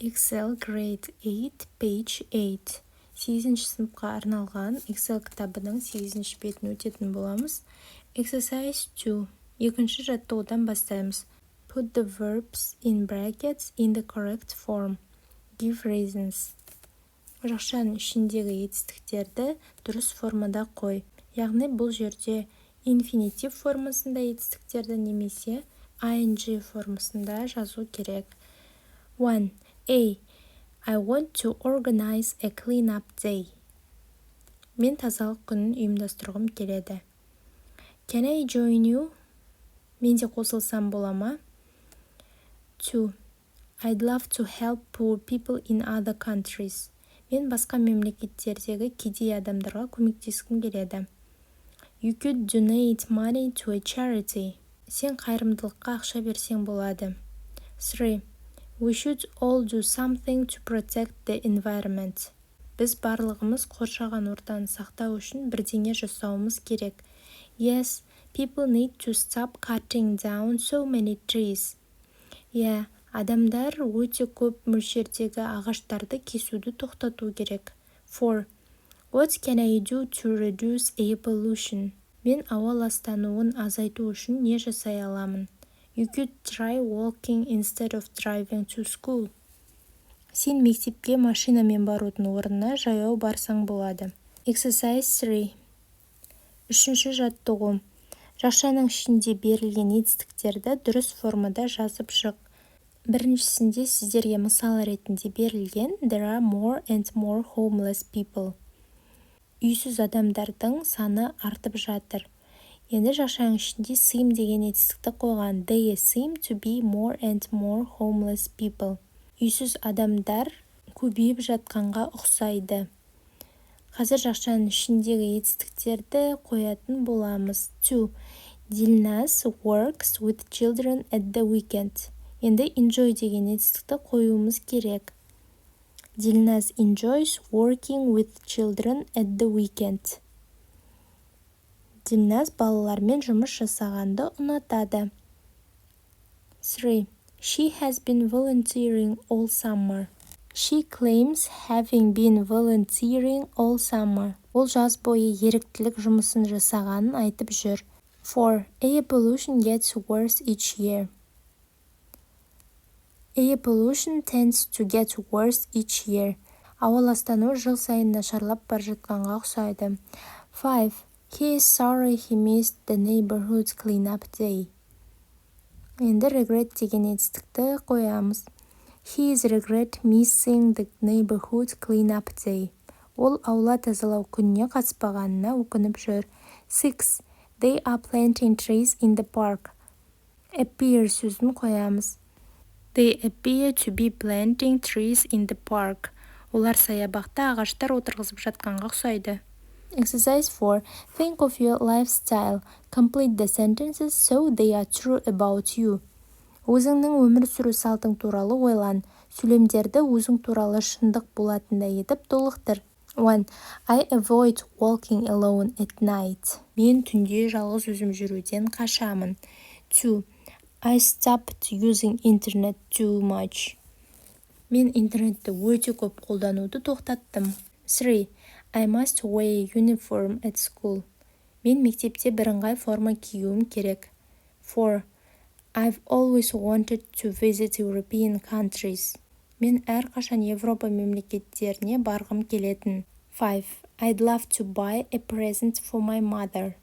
Excel Grade 8, Page 8. 8-ші сыныпқа арналған Excel кітабының 8-ші бетін өтетін боламыз. Exercise 2. Екінші жаттығудан бастаймыз. Put the verbs in brackets in the correct form. Give reasons. Жақшаның ішіндегі етістіктерді дұрыс формада қой. Яғни бұл жерде инфинитив формасында етістіктерді немесе ing формасында жазу керек. 1. A. I want to organize a clean-up day. Мен тазалық күнін ұйымдастырғым келеді. Can I join you? Мен де қосылсам бола ма? 2. I'd love to help poor people in other countries. Мен басқа мемлекеттердегі кедей адамдарға көмектескім келеді. You could donate money to a charity. Сен қайырымдылыққа ақша берсең болады. 3. We should all do something to protect the environment. Біз барлығымыз қоршаған ортаны сақтау үшін бірдеңе жасауымыз керек. Yes, people need to stop cutting down so many trees. Адамдар өте көп мөлшердегі ағаштарды кесуді тоқтату керек. 4. What can I do to reduce air pollution? Мен ауа ластануын азайту үшін не жасай аламын? You could try walking instead of driving to school. Сен мектепке машинамен барудың орнына жаяу барсаң болады. Exercise 3. Үшінші жаттығу. Жақшаның ішінде берілген етістіктерді дұрыс формада жазып шық. Біріншісінде сіздерге мысал ретінде берілген There are more and more homeless people. Үйсіз адамдардың саны артып жатыр. Енді жақшаның ішінде seem деген етістікті қойған. They seem to be more and more homeless people. Үйсіз адамдар көбейіп жатқанға ұқсайды. Қазір жақшаның ішіндегі етістіктерді қоятын боламыз. 2. Dilnaz works with children at the weekend. Енді enjoy деген етістікті қоюымыз керек. Dilnaz enjoys working with children at the weekend. Dilnaz балалармен жұмыс жасағанды ұнатады. 3. She has been volunteering all summer. She claims having been volunteering all summer. Ол жаз бойы еріктілік жұмысын жасағанын айтып жүр. 4. Air pollution gets worse each year. Air pollution tends to get worse each year. Ауа ластануы жыл сайын нашарлап бара жатқанға ұқсайды. 5. He is sorry he missed the neighborhood clean-up day. Енді regret деген етістікті қоямыз. He is regret missing the neighborhood clean-up day. Ол аула тазалау күніне қатыспағанына өкініп жүр. 6. They are planting trees in the park. Appear сөзін қоямыз. They appear to be planting trees in the park. Олар саябақта ағаштар отырғызып жатқанға ұқсайды. Exercise 4. Think of your lifestyle. Complete the sentences so they are true about you. Өзіңнің өмір сүру салтың туралы ойлан. Сөйлемдерді өзің туралы шындық болатындай етіп толықтыр. 1. I avoid walking alone at night. Мен түнде жалғыз өзім жүруден қашамын. 2. I stopped using internet too much. Мен интернетті өте көп қолдануды тоқтаттым. 3. I must wear uniform at school. Мен мектепте бірыңғай форма киюім керек. 4. I've always wanted to visit European countries. Мен әрқашан Европа мемлекеттеріне барғым келетін. 5. I'd love to buy a present for my mother.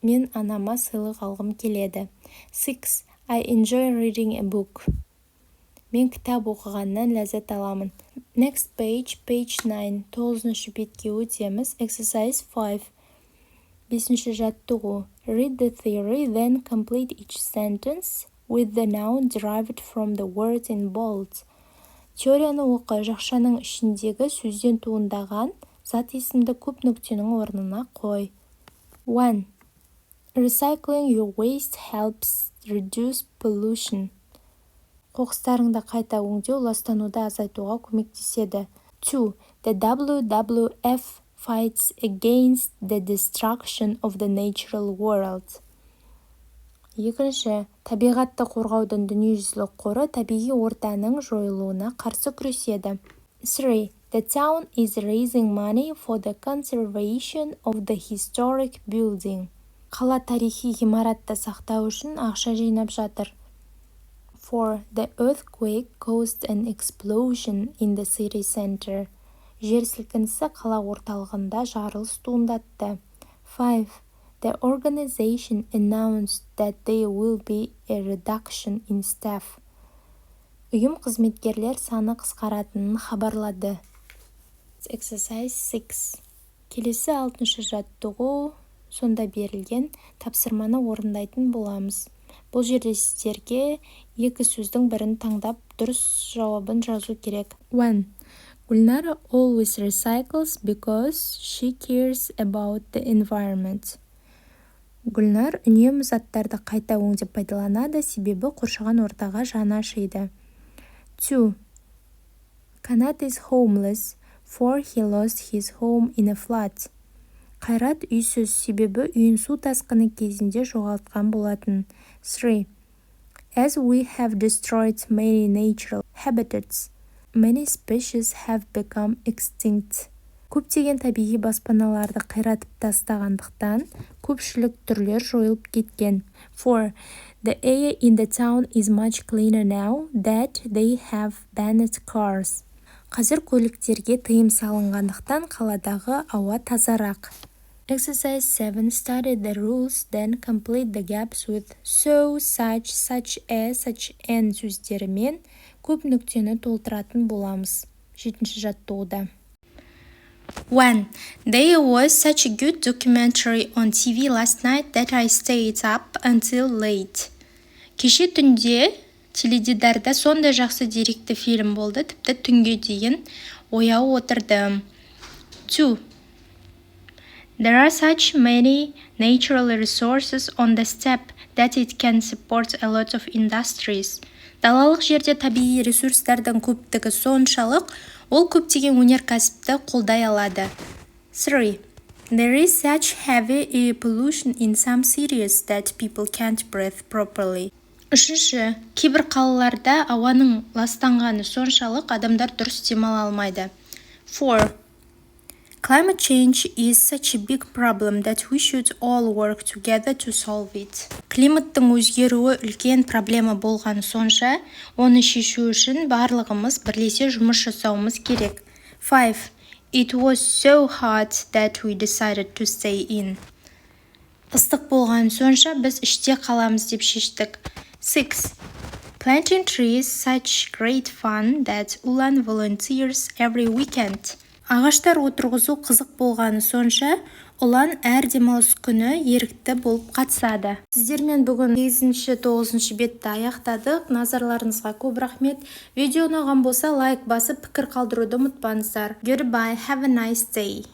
Мен анама сыйлық алғым келеді. 6. I enjoy reading a book. Мен кітап оқығаннан ләззат аламын. Next page, page 9. 9-шы бетке өтеміз. Exercise 5. 5-ші жаттығу. Read the theory, then complete each sentence with the noun derived from the word in bold. Теорияны оқы, жақшаның ішіндегі сөзден туындаған зат есімді көп нүктенің орнына қой. 1. Recycling your waste helps reduce pollution. Қоқыстарыңды қайта өңдеу ластануды азайтуға көмектеседі. 2. The WWF fights against the destruction of the natural world. Екінші, табиғатты қорғаудың дүниежүзілік қоры табиғи ортаның жойылуына қарсы күреседі. 3. The town is raising money for the conservation of the historic building. Қала тарихи ғимаратты сақтау үшін ақша жинап жатыр. 4. The earthquake caused an explosion in the city center. Жер сілкінісі қала орталығында жарылыс туындатты. 5. The organization announced that there will be a reduction in staff. Ұйым қызметкерлер саны қысқаратынын хабарлады. Exercise 6. Келесі 6-шы жаттығу сонда берілген тапсырманы орындайтын боламыз. Бұл жерде сіздерге екі сөздің бірін таңдап, дұрыс жауабын жазу керек. 1. Гүлнара always recycles because she cares about the environment. Гүлнар үнемі заттарды қайта өңдеп пайдаланады, себебі қоршаған ортаға жаны ашиды. 2. Kanat is homeless for he lost his home in a flood. Қайрат үйсіз, себебі үйін су тасқыны кезінде жоғалтқан болатын. 3. As we have destroyed many natural habitats, many species have become extinct. Көптеген табиғи баспаналарды қиратып тастағандықтан, көпшілік түрлер жойылып кеткен. 4. The air in the town is much cleaner now that they have banned cars. Қазір көліктерге тыйым салынғандықтан қаладағы ауа тазарақ. Exercise 7. Study the rules, then complete the gaps with so, such as, such and сөздерімен көп нүктені толтыратын боламыз. 7-ші жаттығуда. 1. There was such a good documentary on TV last night that I stayed up until late. Кеше түнде теледидарда сондай жақсы деректі фильм болды, тіпті түнге дейін ояу отырдым. 2. There are such many natural resources on the steppe that it can support a lot of industries. Далалық жерде табиғи ресурстардың көптігі соншалық, ол көптеген өнеркәсіпті қолдай алады. 3. There is such heavy air pollution in some cities that people can't breathe properly. 3. Кейбір қалаларда ауаның ластанғаны соншалық, адамдар дұрыс демала алмайды. 4. Climate change is such a big problem that we should all work together to solve it. Климаттың өзгеруі үлкен проблема болғаны сонша, оны шешу үшін барлығымыз бірлесе жұмыс жасауымыз керек. 5. It was so hot that we decided to stay in. Ыстық болған сонша біз іште қаламыз деп шештік. 6. Planting trees such great fun that Ulan volunteers every weekend. Ағаштар отырғызу қызық болғаны сонша, Ұлан әр демалыс күні ерікті болып қатысады. Сіздермен бүгін 8-9 бетті аяқтадық. Назарларыңызға көп рахмет. Видео ұнаған болса лайк басып, пікір қалдыруды ұмытпаңыздар. Goodbye, have a nice day.